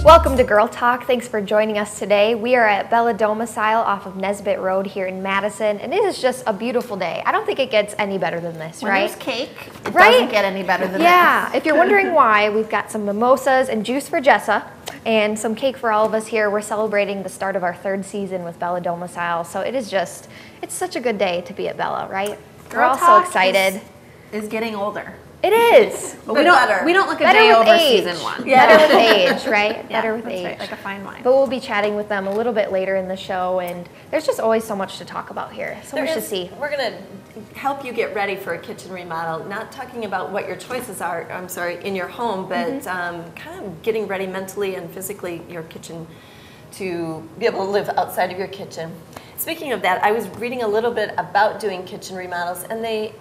Welcome to Girl Talk. Thanks for joining us today. We are at Bella Domicile off of Nesbitt Road here in Madison, and it is just a beautiful day. I don't think it gets any better than this, when right? There's cake, it doesn't get any better than Yeah, if you're wondering why, we've got some mimosas and juice for Jessa and some cake for all of us here. We're celebrating the start of our third season with Bella Domicile, so it's such a good day to be at Bella, right? We're all so excited. Is getting older. It is. But we don't look a Better day with over age. season one. Yeah. Better with age, right? Yeah, Better with that's age. right, like a fine wine. But we'll be chatting with them a little bit later in the show, and there's just always so much to talk about here. So much to see. We're going to help you get ready for a kitchen remodel, not talking about what your choices are, in your home, but kind of getting ready mentally and physically your kitchen to be able to live outside of your kitchen. Speaking of that, I was reading a little bit about doing kitchen remodels, and the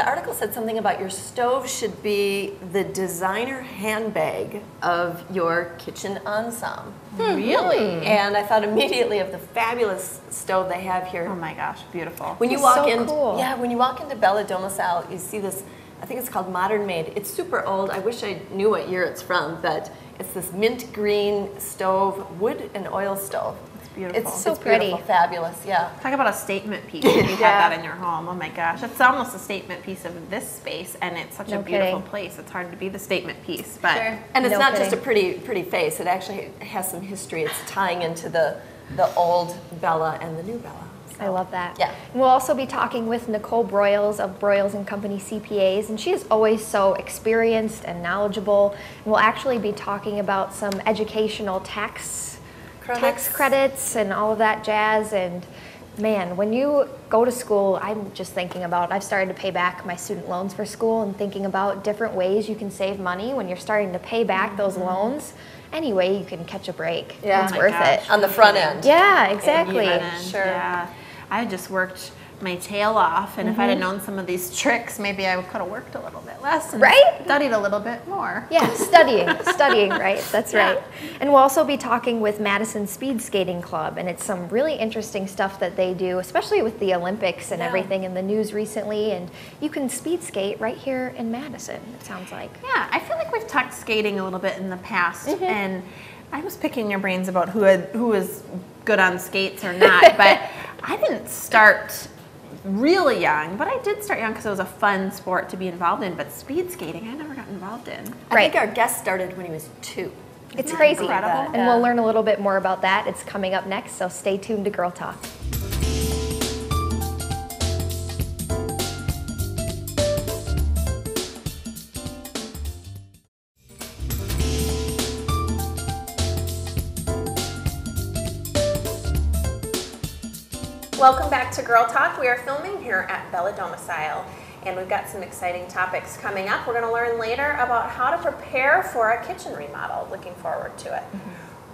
article said something about your stove should be the designer handbag of your kitchen ensemble. Really? And I thought immediately of the fabulous stove they have here. Oh my gosh, beautiful. When you It's walk so in, cool. yeah, when you walk into Bella Domicile, you see this. I think it's called Modern Made. It's super old. I wish I knew what year it's from, but it's this mint green stove, wood and oil stove. Beautiful. It's So it's beautiful, pretty. fabulous, yeah. Talk about a statement piece if you have that in your home. Oh my gosh, it's almost a statement piece of this space, and it's such No a beautiful kidding. place. It's hard to be the statement piece, but And it's No not just a kidding. pretty face. It actually has some history. It's tying into the old Bella and the new Bella. I love that. Yeah. And we'll also be talking with Nicole Broyles of Broyles and Company CPAs, and she is always so experienced and knowledgeable. And we'll actually be talking about some educational tax credits and all of that jazz. And man, when you go to school, I'm just thinking about, I've started to pay back my student loans for school and thinking about different ways you can save money when you're starting to pay back those loans. Any way you can catch a break, Yeah. it's Oh my worth gosh. it. On the front end. Yeah, exactly. Sure. Yeah, I just worked my tail off, and if I'd have known some of these tricks, maybe I could have worked a little bit less and Right? studied a little bit more. Yeah, studying, right? That's right. And we'll also be talking with Madison Speed Skating Club, and it's some really interesting stuff that they do, especially with the Olympics and everything in the news recently. And you can speed skate right here in Madison, it sounds like. Yeah, I feel like we've talked skating a little bit in the past, and I was picking your brains about who was good on skates or not, but I didn't start really young, but I did start young because it was a fun sport to be involved in, but speed skating I never got involved in. I think our guest started when he was 2. It's crazy. incredible? And we'll learn a little bit more about that. It's coming up next, so stay tuned to Girl Talk. Welcome back to Girl Talk. We are filming here at Bella Domicile, and we've got some exciting topics coming up. We're going to learn later about how to prepare for a kitchen remodel. Looking forward to it.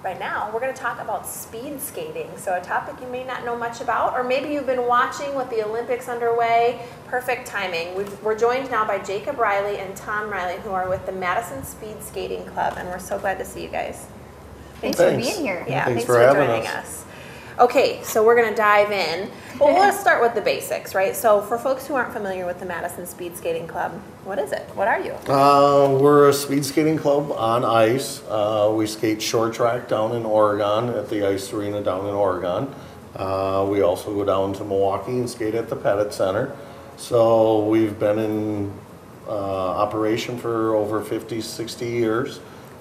Right now, we're going to talk about speed skating, so a topic you may not know much about, or maybe you've been watching with the Olympics underway. Perfect timing. We're joined now by Jacob Riley and Tom Riley, who are with the Madison Speed Skating Club, and we're so glad to see you guys. Thanks for being here. Yeah, Thanks thanks for for having joining us. us. Okay, so we're gonna dive in. Well, let's start with the basics, right? So for folks who aren't familiar with the Madison Speed Skating Club, what is it? What are you? We're a speed skating club on ice. We skate short track down in Oregon at the Ice Arena down in Oregon. We also go down to Milwaukee and skate at the Pettit Center. So we've been in operation for over 50, 60 years.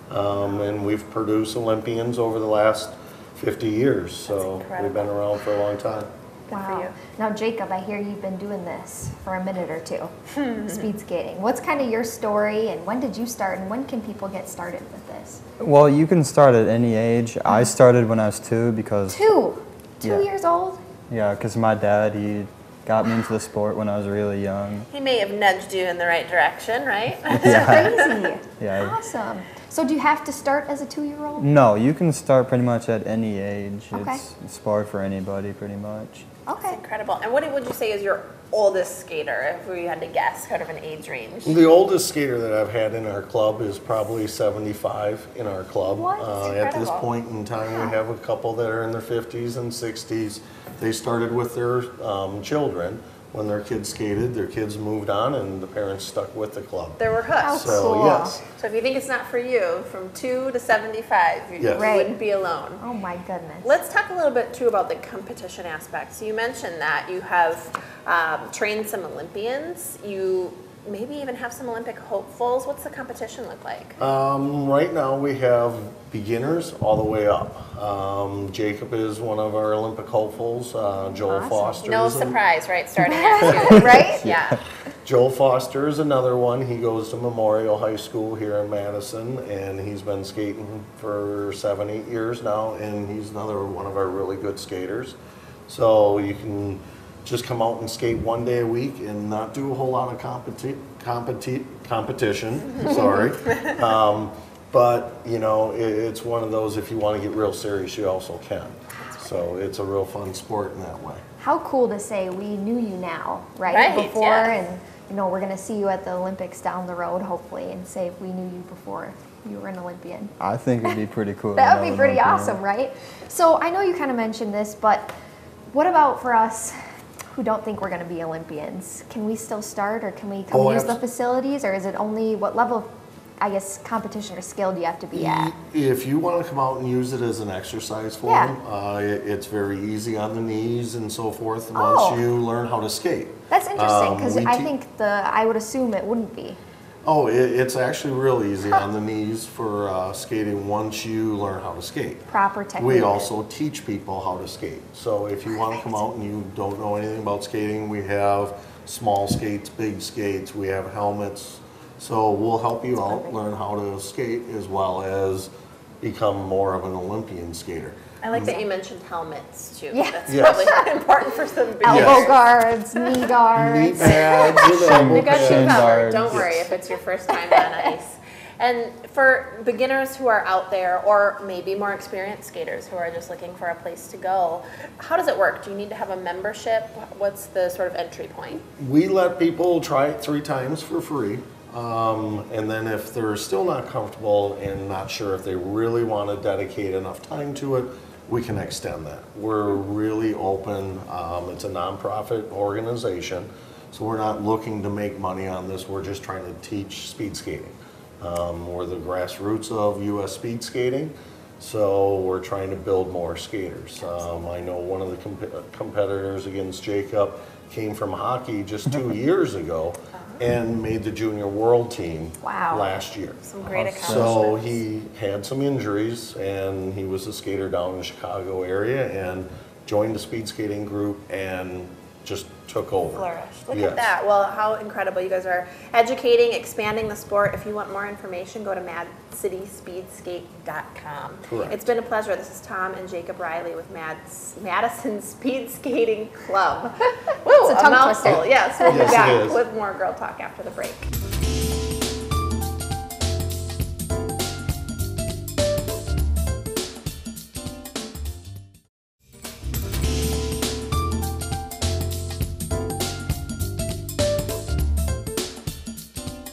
And we've produced Olympians over the last 50 years. So we've been around for a long time. Wow. Now, Jacob, I hear you've been doing this for a minute or two, speed skating. What's kind of your story, and when did you start, and when can people get started with this? Well, you can start at any age. I started when I was 2 because... Two Yeah. years old? Yeah, because my dad, he got me into the sport when I was really young. He may have nudged you in the right direction, right? Crazy. Yeah. Awesome. So do you have to start as a 2-year-old? No, you can start pretty much at any age. Okay. It's a sport for anybody, pretty much. Okay. Incredible. And what would you say is your oldest skater, if we had to guess, kind of an age range? The oldest skater that I've had in our club is probably 75 in our club. What? That's At this incredible. point in time, we have a couple that are in their 50s and 60s. They started with their children, when their kids skated, their kids moved on and the parents stuck with the club. There were hooks. How So cool. yes, So if you think it's not for you, from 2 to 75, you Yes. Right. wouldn't be alone. Oh my goodness. Let's talk a little bit too about the competition aspect. So you mentioned that you have trained some Olympians. You maybe even have some Olympic hopefuls. What's the competition look like? right now we have beginners all the way up. Jacob is one of our Olympic hopefuls. Joel Awesome. Foster. No is an- surprise, right? Starting at 2. Right? Yeah. Joel Foster is another one. He goes to Memorial High School here in Madison, and he's been skating for 7-8 years now, and he's another one of our really good skaters. So you can just come out and skate one day a week and not do a whole lot of competition. Sorry. But, you know, it's one of those, if you want to get real serious, you also can. So it's a real fun sport in that way. How cool to say we knew you now, right? Right, Before, yes. and you know, we're going to see you at the Olympics down the road, hopefully, and say we knew you before you were an Olympian. I think it'd be pretty cool. That to would know be pretty an Olympian. awesome, right? So I know you kind of mentioned this, but what about for us who don't think we're going to be Olympians? Can we still start, or can we come Oh, use the abs- facilities, or is it only what level of, I guess, competition or skill do you have to be at? If you want to come out and use it as an exercise for Yeah. them, it's very easy on the knees and so forth Oh. once you learn how to skate. That's interesting because we I te- think I would assume it wouldn't be. Oh, it's actually real easy on the knees for skating once you learn how to skate. Proper technique. We also teach people how to skate. So if you want to come out and you don't know anything about skating, we have small skates, big skates, we have helmets. So we'll help you out, perfect. learn how to skate as well as become more of an Olympian skater. I like that you mentioned helmets too. Yeah. That's Yes. probably important for some beginners. Elbow Yes. guards, knee Knee guards. pads and elbow We got you Shin pads. covered. guards. Don't worry if it's your first time on ice. And for beginners who are out there, or maybe more experienced skaters who are just looking for a place to go, how does it work? Do you need to have a membership? What's the sort of entry point? We let people try it 3 times for free. And then if they're still not comfortable and not sure if they really want to dedicate enough time to it, we can extend that. We're really open. It's a nonprofit organization, so we're not looking to make money on this. We're just trying to teach speed skating. We're the grassroots of U.S. speed skating, so we're trying to build more skaters. I know one of the competitors against Jacob came from hockey just 2 years ago and made the junior world team Wow. last year. Some great So accomplishments. he had some injuries, and he was a skater down in the Chicago area and joined the speed skating group and just took over. Flourished. Look Yes. at that. Well, how incredible. You guys are educating, expanding the sport. If you want more information, go to madcityspeedskate.com. Correct. It's been a pleasure. This is Tom and Jacob Riley with Madison Speed Skating Club. Woo, It's a tongue mouthful. twister. Yes, we'll be Yes, it back is. with more Girl Talk after the break.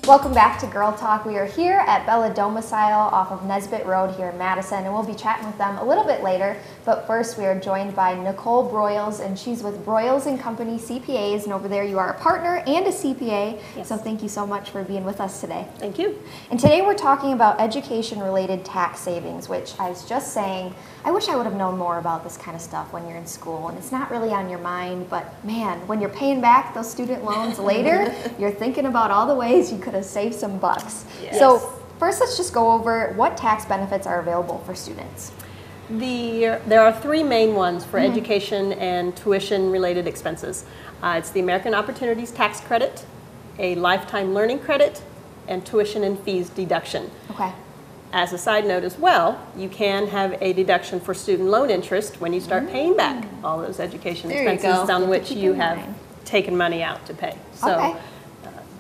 Welcome back to Girl Talk. We are here at Bella Domicile off of Nesbitt Road here in Madison, and we'll be chatting with them a little bit later. But first, we are joined by Nicole Broyles, and she's with Broyles and Company CPAs, and over there you are a partner and a CPA. Yes. So thank you so much for being with us today. Thank you. And today we're talking about education-related tax savings, which I was just saying, I wish I would have known more about this kind of stuff when you're in school, and it's not really on your mind, but man, when you're paying back those student loans later, you're thinking about all the ways you could have saved some bucks. Yes. So first, let's just go over what tax benefits are available for students. There are 3 main ones for education and tuition-related expenses. It's the American Opportunities Tax Credit, a Lifetime Learning Credit, and tuition and fees deduction. Okay. As a side note as well, you can have a deduction for student loan interest when you start paying back all those education There you expenses go. on Good to which keep you in have mind. taken money out to pay. So Okay.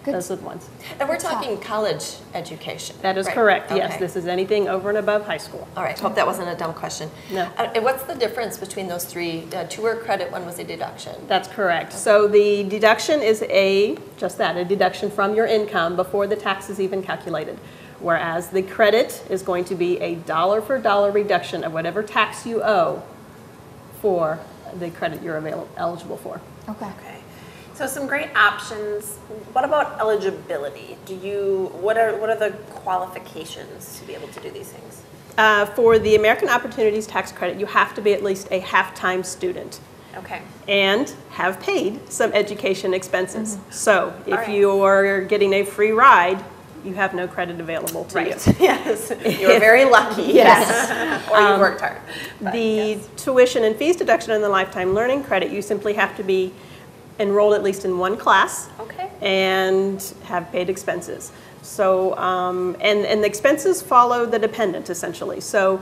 Good. those are the ones. And we're talking college education. That is right? correct, yes. Okay. This is anything over and above high school. All right, hope that wasn't a dumb question. No. And what's the difference between those 3? 2 were credit, 1 was a deduction. That's correct. So the deduction is just a deduction from your income before the tax is even calculated. Whereas the credit is going to be a dollar for dollar reduction of whatever tax you owe for the credit you're eligible for. Okay. Okay. So some great options. What about eligibility? What are the qualifications to be able to do these things? For the American Opportunities Tax Credit, you have to be at least a half-time student Okay. and have paid some education expenses. So if right. you are getting a free ride, you have no credit available to you. Right. Yes. You were very lucky. Yes. Or you worked hard. But The yes. tuition and fees deduction and the lifetime learning credit, you simply have to be enrolled at least in one class Okay. and have paid expenses. So, and the expenses follow the dependent essentially. So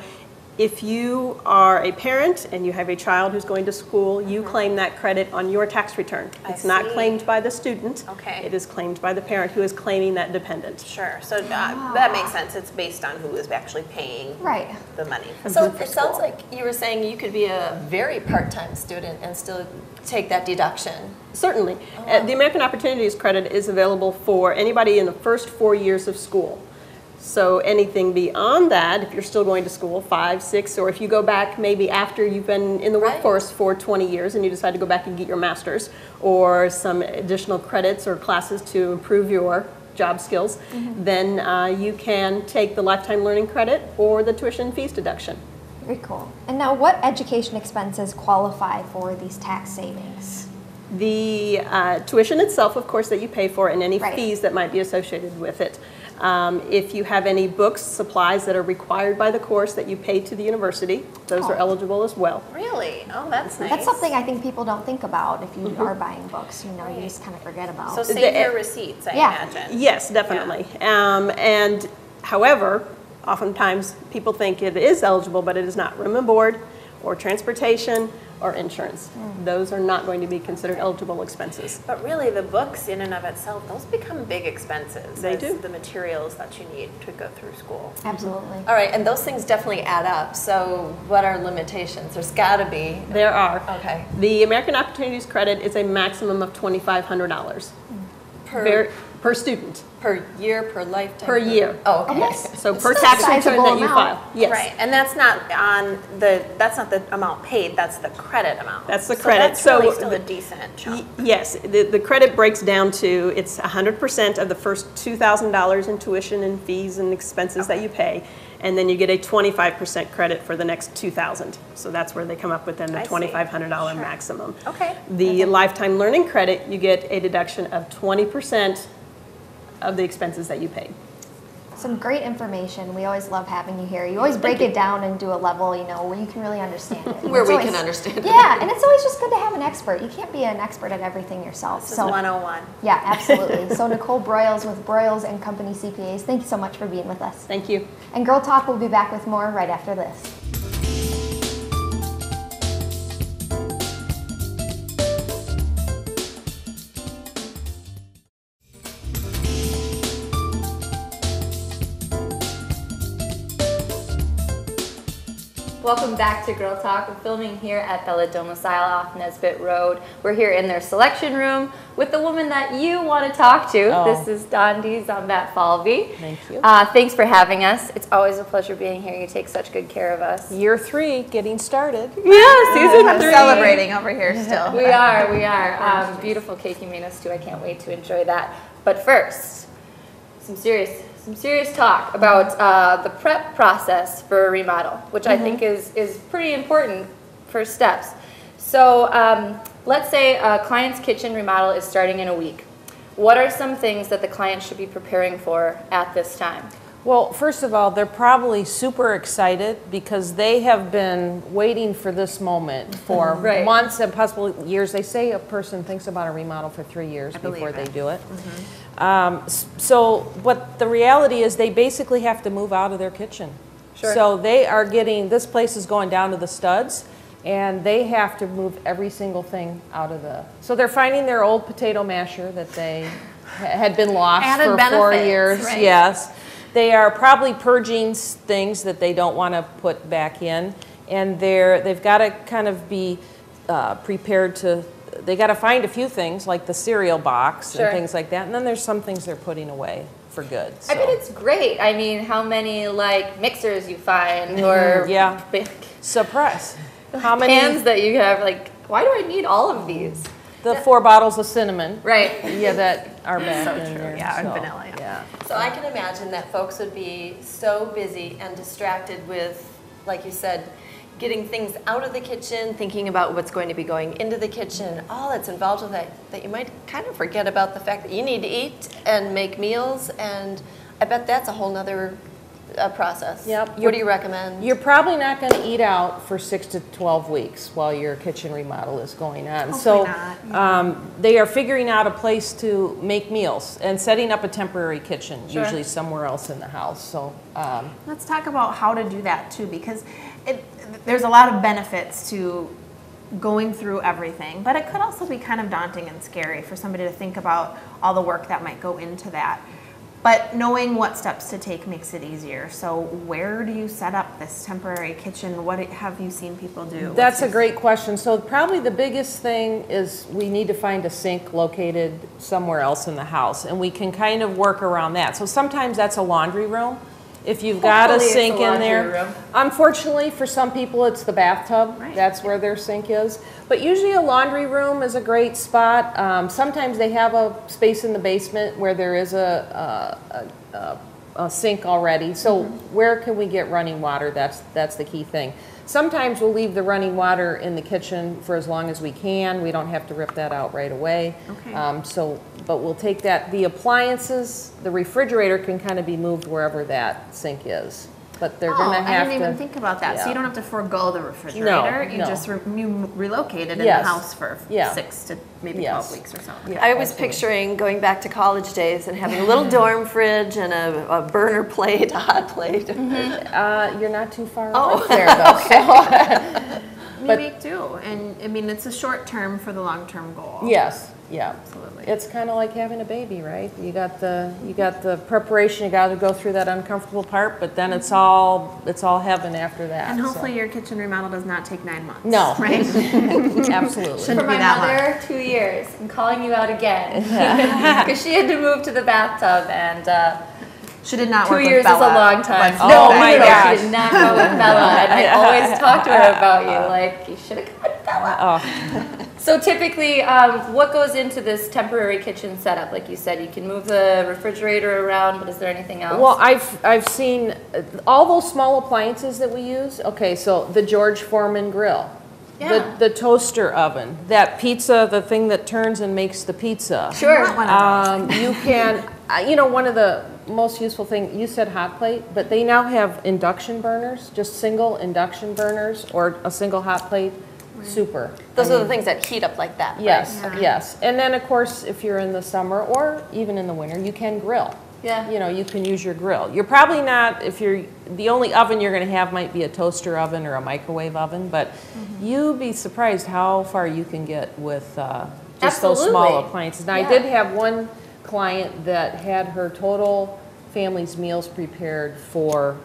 if you are a parent and you have a child who's going to school, you claim that credit on your tax return. I It's not see. claimed by the student. Okay. It is claimed by the parent who is claiming that dependent. Sure. So that makes sense. It's based on who is actually paying Right. the money. So for it sounds school. like you were saying you could be a very part-time student and still take that deduction. Certainly. The American Opportunities Credit is available for anybody in the first 4 years of school. So anything beyond that, if you're still going to school, 5, 6, or if you go back maybe after you've been in the Right. workforce for 20 years and you decide to go back and get your master's or some additional credits or classes to improve your job skills, then you can take the lifetime learning credit or the tuition fees deduction. Very cool. And now, what education expenses qualify for these tax savings? The tuition itself, of course, that you pay for and any Right. fees that might be associated with it. If you have any books, supplies that are required by the course that you pay to the university, those are Oh. eligible as well. Really? Oh, that's nice. That's something I think people don't think about if you are buying books. You know, you just kind of forget about. So save your receipts, I Yeah. imagine. Yes, definitely. And however, oftentimes people think it is eligible, but it is not. Room and board, or transportation, or insurance. Those are not going to be considered eligible expenses. But really, the books in and of itself, those become big expenses. They as do. The materials that you need to go through school. Absolutely. All right, and those things definitely add up. So what are limitations? There's got to be. There are. Okay. The American Opportunities Credit is a maximum of $2,500 per student. Per year, per lifetime? Per year. Oh, okay. Yes. So per It's tax a return sizable that you amount. file. Yes. Right, and that's not the amount paid, that's the credit amount. That's the So credit. that's really So still the- a decent chunk. Yes, the credit breaks down to, it's 100% of the first $2,000 in tuition and fees and expenses that you pay, and then you get a 25% credit for the next $2,000. So that's where they come up with then the I see. $2,500 Sure. maximum. Okay. The lifetime learning credit, you get a deduction of 20% of the expenses that you paid. Some great information. We always love having you here. You always break it down and do a level, you know, where you can really understand it. Where It's we always- can understand it. Yeah, and it's always just good to have an expert. You can't be an expert at everything yourself. This is 101. Yeah, absolutely. So Nicole Broyles with Broyles and Company CPAs, thank you so much for being with us. Thank you. And Girl Talk will be back with more right after this. Welcome back to Girl Talk. We're filming here at Bella Domicile off Nesbitt Road. We're here in their selection room with the woman that you want to talk to. Oh. This is Dondi Zombat-Falvey. Thank you. Thanks for having us. It's always a pleasure being here. You take such good care of us. Year 3, getting started. Yeah, season 3. Celebrating over here still. We are. Beautiful cake you made us too. I can't wait to enjoy that. But first, some serious talk about the prep process for a remodel, which I think is pretty important first steps. So let's say a client's kitchen remodel is starting in a week. What are some things that the client should be preparing for at this time? Well, first of all, they're probably super excited because they have been waiting for this moment for Right. months and possibly years. They say a person thinks about a remodel for 3 years before they do it. But the reality is they basically have to move out of their kitchen. Sure. So they are getting, this place is going down to the studs, and they have to move every single thing out of the, so they're finding their old potato masher that they had been lost Added for 4 benefits, years. right. Yes. They are probably purging things that they don't want to put back in, and they've got to kind of be prepared to, they got to find a few things like the cereal box Sure. and things like that, and then there's some things they're putting away for good. I So. bet it's great. I mean, how many like mixers you find or Yeah. big Surprise. How many? pans that you have, like, why do I need all of these? the 4 bottles of cinnamon. Right. Yeah, that are back So in true, there. yeah, and vanilla, Yeah. So I can imagine that folks would be so busy and distracted with, like you said, getting things out of the kitchen, thinking about what's going to be going into the kitchen, all that's involved with that, that you might kind of forget about the fact that you need to eat and make meals, and I bet that's a whole nother process. Yep. What do you recommend? You're probably not going to eat out for 6 to 12 weeks while your kitchen remodel is going on. Hopefully They are figuring out a place to make meals and setting up a temporary kitchen, Sure. usually somewhere else in the house. So Let's talk about how to do that too, because there's a lot of benefits to going through everything, but it could also be kind of daunting and scary for somebody to think about all the work that might go into that. But knowing what steps to take makes it easier. So where do you set up this temporary kitchen? What have you seen people do? that's a great question. So probably the biggest thing is we need to find a sink located somewhere else in the house, and we can kind of work around that. So sometimes that's a laundry room. If you've got a Hopefully it's sink a in laundry there. room. Unfortunately, for some people, it's the bathtub. Right. That's where their sink is. But usually a laundry room is a great spot. Sometimes they have a space in the basement where there is a sink already. So where can we get running water? That's the key thing. Sometimes we'll leave the running water in the kitchen for as long as we can. We don't have to rip that out right away. Okay. But we'll take that. The appliances, the refrigerator can kind of be moved wherever that sink is. But they're going to have to. I didn't even think about that. So yeah. you don't have to forego the refrigerator. You no. just you relocate it in Yes. the house for Yeah. 6 to maybe Yes. 12 weeks or so. Yeah, I was absolutely. picturing going back to college days and having a little dorm fridge and a burner plate, a hot plate. You're not too far Oh. away there, though. Maybe too. And I mean, it's a short term for the long term goal. Yes, yeah. Absolutely. It's kind of like having a baby, right? You got the preparation. You got to go through that uncomfortable part, but then it's all heaven after that. And so. hopefully your kitchen remodel does not take 9 months. No. Right? Absolutely. Shouldn't For be my that mother, 2 years. I'm calling you out again because she had to move to the bathtub, and She did not 2 work years with Bella. is a long time. Let's Oh get that my straight. gosh. She did not go with Bella, and I always talk to her about you. Like, you should have gone with Bella. Oh. So typically, what goes into this temporary kitchen setup? Like you said, you can move the refrigerator around, but is there anything else? Well, I've seen all those small appliances that we use. Okay, so the George Foreman grill, Yeah. the toaster oven, that pizza, the thing that turns and makes the pizza. Sure. I want one of those. You can, one of the most useful thing, you said hot plate, but they now have induction burners, just single induction burners or a single hot plate. Super. Those are the things that heat up like that, Yes, Yeah. yes. And then, of course, if you're in the summer or even in the winter, you can grill. Yeah. You can use your grill. You're probably not, the only oven you're going to have might be a toaster oven or a microwave oven, but you'd be surprised how far you can get with just those small Absolutely. appliances. Now, Yeah. I did have one client that had her total family's meals prepared for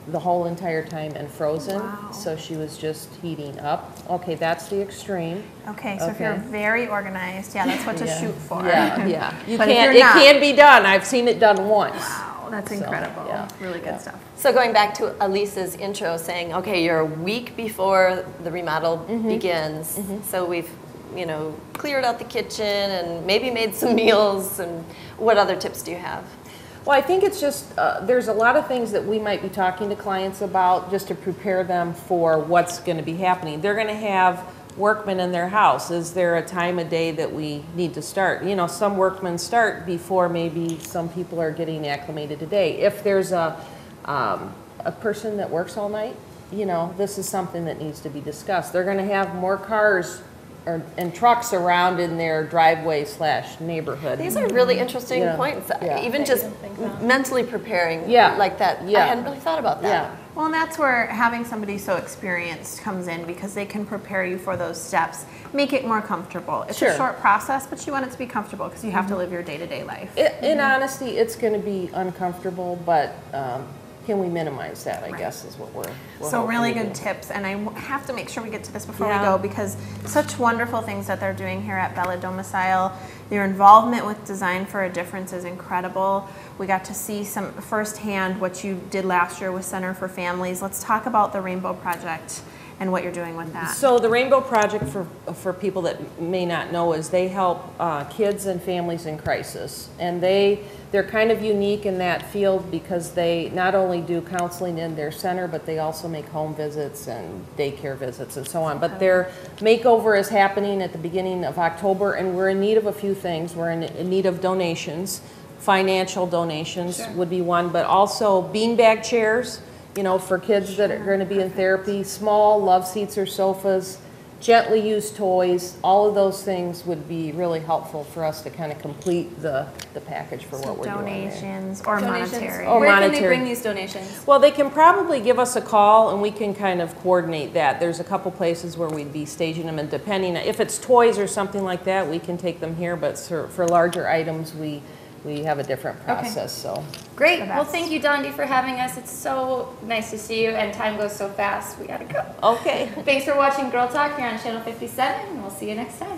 the whole entire time and frozen, Wow. so she was just heating up. Okay, that's the extreme. Okay, so if you're Okay. very organized, that's what to Yeah. shoot for. Yeah, yeah. You But if can't. you're It not- can be done. I've seen it done once. Wow, that's So, incredible. yeah. Really good stuff. So going back to Elisa's intro saying, okay, you're a week before the remodel begins. So we've, cleared out the kitchen and maybe made some meals, and what other tips do you have? Well, I think it's just, there's a lot of things that we might be talking to clients about just to prepare them for what's going to be happening. They're going to have workmen in their house. Is there a time of day that we need to start? Some workmen start before maybe some people are getting acclimated today. If there's a person that works all night, this is something that needs to be discussed. They're going to have more cars and trucks around in their driveway / neighborhood. These are really interesting Yeah. points. Yeah. Even just mentally preparing Yeah. like that. Yeah. I hadn't really thought about that. Yeah. Well, and that's where having somebody so experienced comes in, because they can prepare you for those steps, make it more comfortable. It's Sure. a short process, but you want it to be comfortable because you have to live your day-to-day life. In honesty, it's going to be uncomfortable, but can we minimize that, I guess, is what we're So hoping really to good do. tips, and I have to make sure we get to this before we Yeah. go, because such wonderful things that they're doing here at Bella Domicile. Their involvement with Design for a Difference is incredible. We got to see some firsthand what you did last year with Center for Families. Let's talk about the Rainbow Project and what you're doing with that. So the Rainbow Project, for people that may not know, is they help kids and families in crisis. And they're kind of unique in that field because they not only do counseling in their center, but they also make home visits and daycare visits and so on. But their makeover is happening at the beginning of October, and we're in need of a few things. We're in need of donations. Financial donations would be one, but also beanbag chairs, you know, for kids that are going to be in therapy, small love seats or sofas, gently used toys, all of those things would be really helpful for us to kind of complete the package for what we're doing there. Donations or monetary. Or Where can they monetary. bring these donations? Well, they can probably give us a call and we can kind of coordinate that. There's a couple places where we'd be staging them, and depending, if it's toys or something like that, we can take them here, but for larger items, we have a different process, so. Great. Well, thank you, Dondi, for having us. It's so nice to see you, and time goes so fast. We gotta go. Okay. Thanks for watching Girl Talk here on Channel 57, and we'll see you next time.